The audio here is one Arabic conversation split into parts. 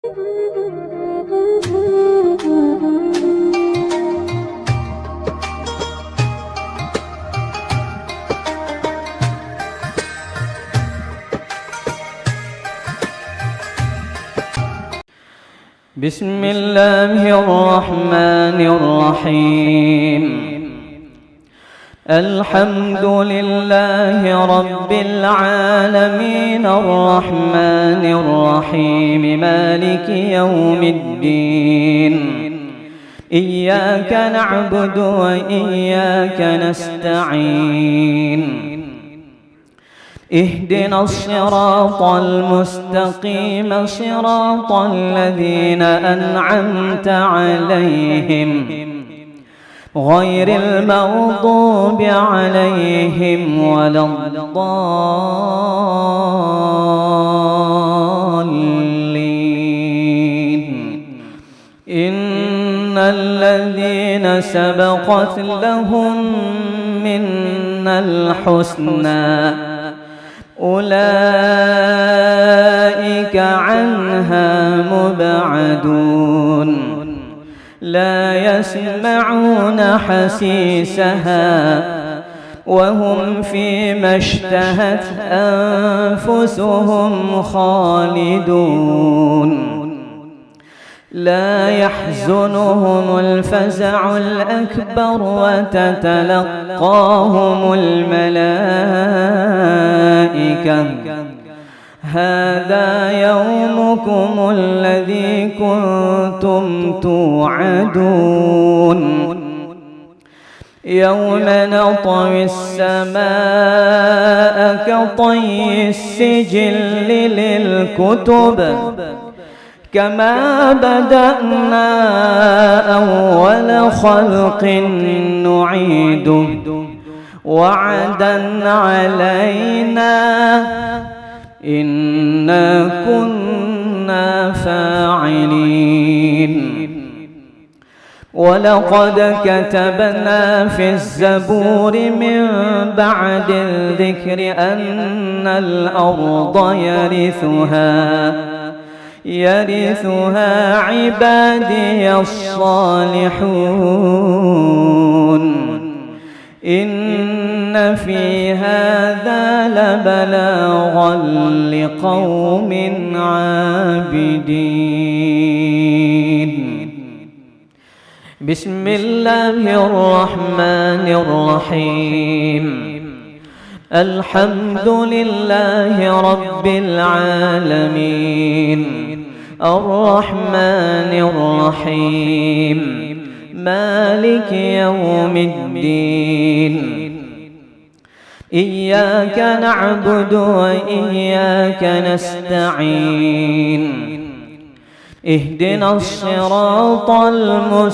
بسم الله الرحمن الرحيم. الحمد لله رب العالمين الرحمن الرحيم مالك يوم الدين. إياك نعبد وإياك نستعين. اهدنا الصراط المستقيم صراط الذين أنعمت عليهم غير المغضوب عليهم ولا الضالين. إن الذين سبقت لهم منا الحسنى أولئك عنها مبعدون. لا يسمعون حسيسها وهم فيما اشتهت أنفسهم خالدون. لا يحزنهم الفزع الأكبر وتتلقاهم الملائكة هذا يومكم الذي كنتم توعدون. يوم نطوي السماء كطي السجل للكتب كما بدأنا أول خلق نعيده وعدا علينا إنا كنا فاعلين. ولقد كتبنا في الزبور من بعد الذكر أن الأرض يرثها عبادي الصالحون. إن في هذا لبلاغا لقوم عابدين. بسم الله الرحمن الرحيم. الحمد لله رب العالمين الرحمن الرحيم مالك يوم الدين. إياك نعبد وإياك نستعين. اهدنا الصراط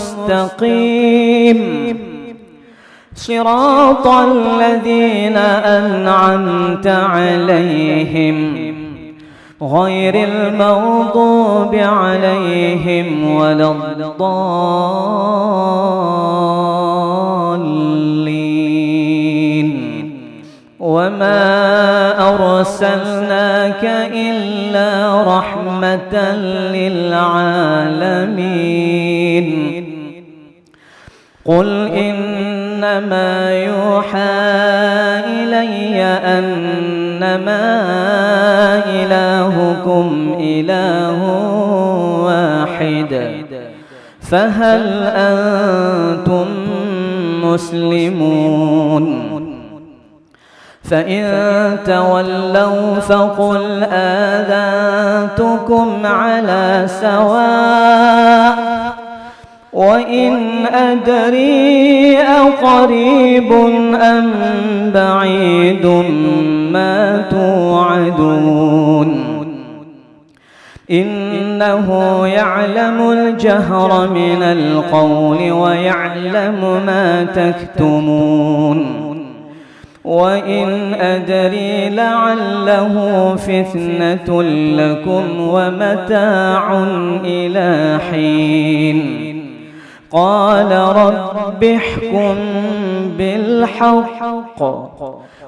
المستقيم صراط الذين أنعمت عليهم غير المغضوب عليهم ولا الضالين. وما أرسلناك إلا رحمة للعالمين. قل إنما يوحى إلي أنما إلهكم إله واحد فهل أنتم مسلمون؟ فإن تولوا فقل آذنتكم على سواء وإن أدري أقريب أم بعيد ما توعدون. إنه يعلم الجهر من القول ويعلم ما تكتمون. وإن أدري لعله فتنة لكم ومتاع إلى حين. قال رب احكم بالحق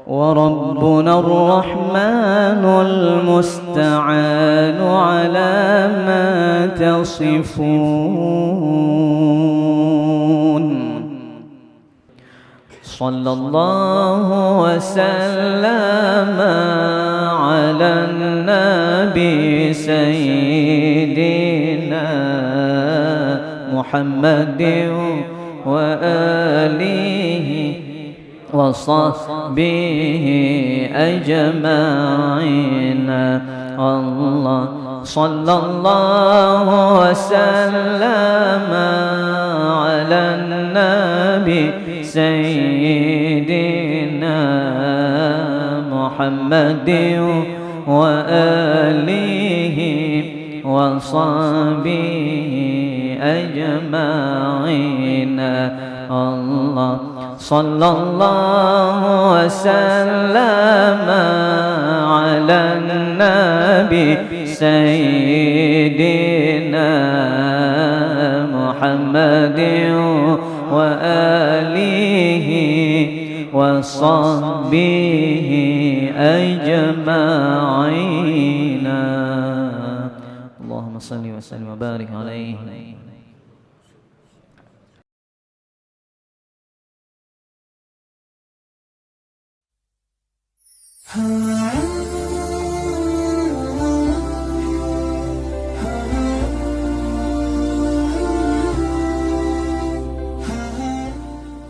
وربنا الرحمن المستعان على ما تصفون صلى الله وسلم على النبي سيدنا محمد وآله وصحبه أجمعين. الله صلى الله وسلم على النبي سيدنا محمد وآله وصحبه أجمعين. الله صلى الله وسلم على النبي سيدنا محمد وآله وصحبه أجمعين. اللهم صل وسلم وبارك عليه.